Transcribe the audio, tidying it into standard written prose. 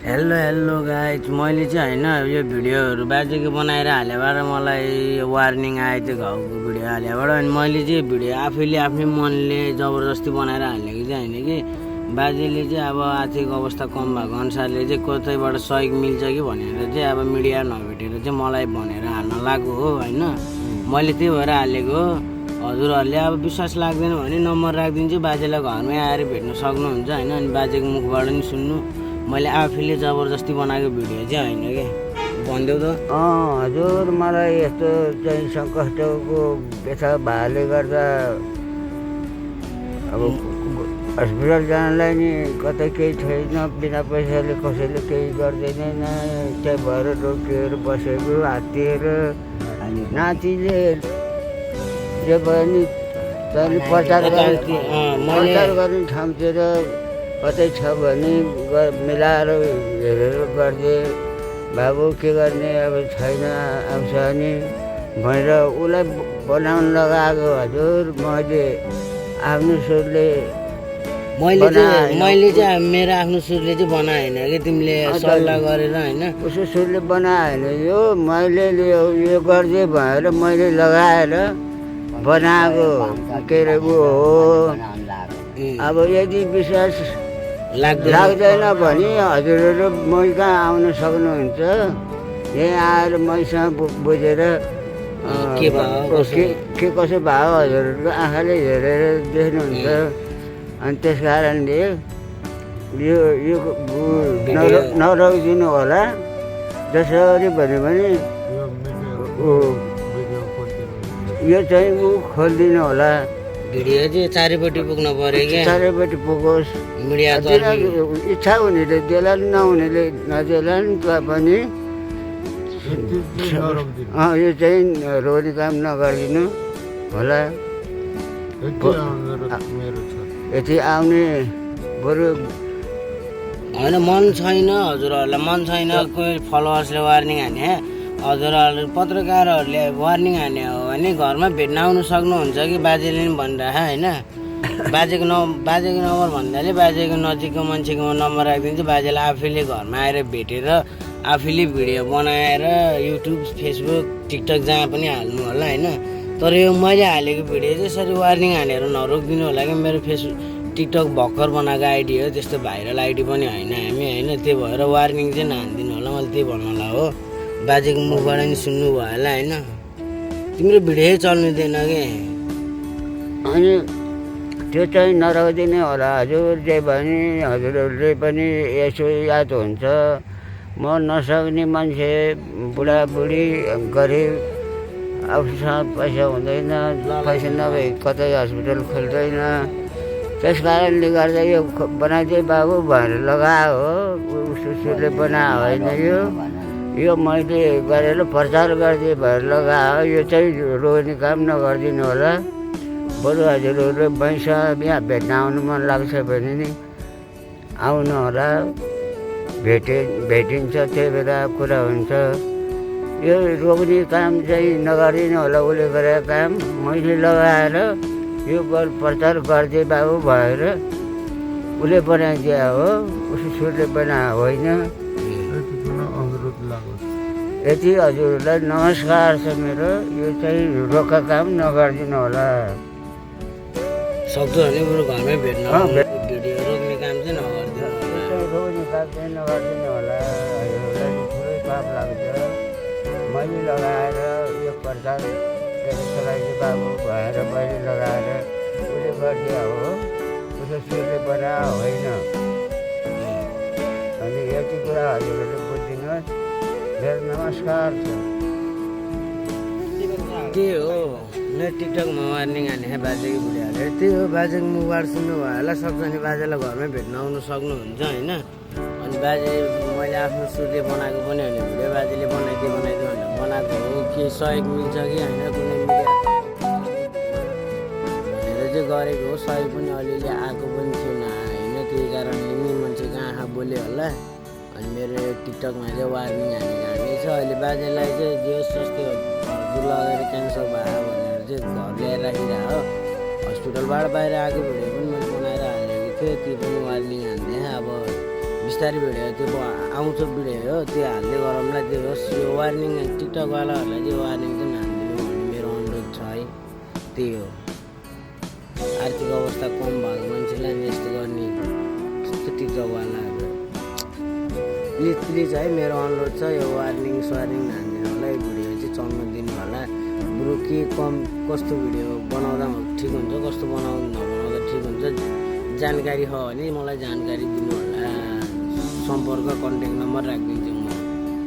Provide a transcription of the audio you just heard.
Hello guys, मैले चाहिँ होइन यो भिडियोहरू बाजेको बनाएर हालेबाट मलाई वार्निङ आयो त्यो घाउको भिडियो हालेबाट। अनि मैले चाहिँ भिडियो आफैले आफ्नै मनले जबरजस्ती बनाएर हालेको चाहिँ होइन कि बाजेले चाहिँ अब आर्थिक अवस्था कम भएको अनुसारले चाहिँ कतैबाट सहयोग मिल्छ कि भनेर चाहिँ अब मिडिया नभेटेर चाहिँ मलाई भनेर हाल्न लाग्यो हो होइन। मैले त्यही भएर हालेको हो। हजुरहरूले अब विश्वास लाग्दैन भने नम्बर राखिदिन्छु, बाजेलाई घरमै आएर भेट्न सक्नुहुन्छ होइन। अनि बाजेको मुखबाट नि सुन्नु, मैले आफैले जबरजस्ती बनाएको भिडियो चाहिँ होइन कि भनिदेऊ त। हजुर, मलाई यस्तो चाहिँ सङ्कटको व्यथा भएकोले गर्दा अब हस्पिटल जानलाई नि कतै केही छैन, बिना पैसाले कसैले केही गर्दैन। त्यही भएर रोकिएर बसेको हात्तिएर नातिले जे भयो नि तैँले प्रचार गर्ने ठाउँतिर कतै छ भने मिलाएर हेरेर गरिदिए बाबु, के गर्ने अब छैन आउँछ नि भनेर उसलाई बनाउन लगाएको। हजुर, मैले आफ्नो सुरले मैले चाहिँ मेरो आफ्नो सुरले चाहिँ बनाएन कि तिमीले सल्लाह गरेर होइन, उसको सुरले बनाएन। यो मैले यो गरिदिए भएर मैले लगाएर बनाएको के अरे ऊ हो। अब यदि विश्वास लाग्दैन भने हजुरहरू मै कहाँ आउन सक्नुहुन्छ। यहीँ आएर मैसँग बुझेर के कसो भयो हजुरहरूको आँखाले हेरेर देख्नुहुन्छ। अनि त्यस कारणले यो नरोकिदिनु होला। जसरी भन्यो भने यो चाहिँ खोलिदिनु होला। भिडियो चाहिँ चारैपट्टि पुग्न पर्यो क्या, चारैपट्टि पुगोस्। मिडिया इच्छा हुनेले देला नहुनेले नदेला नि पनि यो चाहिँ रोनी काम नगरिदिनु होला। यति आउने बरु होइन, मन छैन हजुरहरूलाई, मन छैन। कोही फलोवर्सले वार्निङ हाने, हजुरहरूले पत्रकारहरूले वार्निङ हाने हो भने घरमा भेट्न आउनु सक्नुहुन्छ कि बाजेले नि भनिरह होइन। बाजेको नम्बर भन्दाले बाजेको नजिकको मान्छेको नम्बर राखिदिन्छु, बाजेलाई आफैले घरमा आएर भेटेर आफैले भिडियो बनाएर युट्युब, फेसबुक, टिकटक जहाँ पनि हाल्नु होला होइन। तर यो मैले हालेको भिडियो चाहिँ यसरी वार्निङ हानेर नरोकिदिनु होला कि। मेरो फेसबुक, टिकटक भर्खर बनाएको आइडी हो, त्यस्तो भाइरल आइडी पनि होइन हामी होइन। त्यही भएर वार्निङ चाहिँ नहानिदिनु होला, मैले त्यही भन्नुलाई हो। बाजेको मुखबाट नि सुन्नु भयो होला होइन, तिम्रो भिडियो चल्नु दिएन कि। अनि त्यो चाहिँ नरोकिदिने होला। हजुर, जे भने हजुरहरूले पनि यसो याद हुन्छ। म नसक्ने मान्छे, बुढाबुढी, गरिब, आफूसँग पैसा हुँदैन, पैसा नभए कतै हस्पिटल खोल्दैन। त्यस कारणले गर्दा यो बनाइदिए बाबु भनेर लगायो हो। उसले बनायो होइन। यो मैले गरेर प्रचार गरिदिएँ भएर लगायो। यो चाहिँ रोक्ने काम नगरिदिनु होला। बरु हजुरहरू मैसँग यहाँ भेट्न आउनु मन लाग्छ भने नि आउनु होला। भेटिन्छ, त्यही बेला कुरा हुन्छ। यो रोक्ने काम चाहिँ नगरिदिनु होला। उसले गरेको काम मैले लगाएर यो प्रचार गरिदिए बाबु भएर उसले बनाइदिए हो, उसको सुरले बनाएको होइन। यति हजुरहरूलाई नमस्कार छ मेरो। यो चाहिँ रोका काम नगरिदिनु होला। सक्दो भने बरु घरमै भेट्न भिडियो रोक्ने काम चाहिँ रोक्ने काम चाहिँ नगरिदिनु होला। हजुरहरूलाई ठुलै पाप लाग्छ। मैले लगाएर यो प्रचार चलाइदिए बाबु भएर मैले लगाएर उसले गरिदिए हो, उसको सुरले बनाएको होइन। अनि यति कुरा हजुरहरूले बुझिदिनुहोस्। मेरो नमस्कार छ। त्यही हो, मेरो टिकटकमा वार्निङ हाने बाजेको भिडियो हालेर। त्यही हो, बाजेको मुखबाट सुन्नु भयो होला। सक्छ भने बाजेलाई घरमै भेट्न आउनु सक्नुहुन्छ होइन। अनि बाजे मैले आफ्नो सुरले बनाएको पनि होइन भिडियो, बाजेले बनाइदियो भनेर बनाएको हो। के सहयोग मिल्छ कि होइन कुनै मिडिया भनेर चाहिँ गरेको हो। सहयोग पनि अलिअलि आएको पनि थिएन होइन। त्यही कारणले नि मान्छेको आँखा बोल्यो होला। अनि मेरो टिकटकमा चाहिँ वार्निङ हानेको छ। अहिले बाजेलाई चाहिँ जे सस्तो हजुर लगेर क्यान्सर भयो भनेर चाहिँ घर ल्याएर राखिरह। हस्पिटलबाट बाहिर आएको भिडियो पनि मैले बनाएर हालेको थियो, त्यो पनि वार्निङ हान्थेँ। अब बिस्तारै भिडियो त्यो आउँछ भिडियो हो त्यो हाल्दै गरौँला त्यो होस् यो वार्निङ टिकटकवालाहरूलाई चाहिँ वार्निङ चाहिँ हानिदिनु भन्ने मेरो अनुरोध छ है त्यही हो आर्थिक अवस्था कम भएको मान्छेलाई नि यस्तो गर्ने त्यस्तो टिकटकवालाहरू प्लिज है मेरो अनुरोध छ यो वार्निङ स्वार्निङ हानिदिनु होला यो भिडियो चाहिँ चल्न दिनु होला बरु के कस्तो भिडियो बनाउँदा ठिक हुन्छ कस्तो नबनाउँदा ठिक हुन्छ जानकारी छ भने मलाई जानकारी दिनु होला सम्पर्क कन्ट्याक्ट नम्बर राखिदिन्छु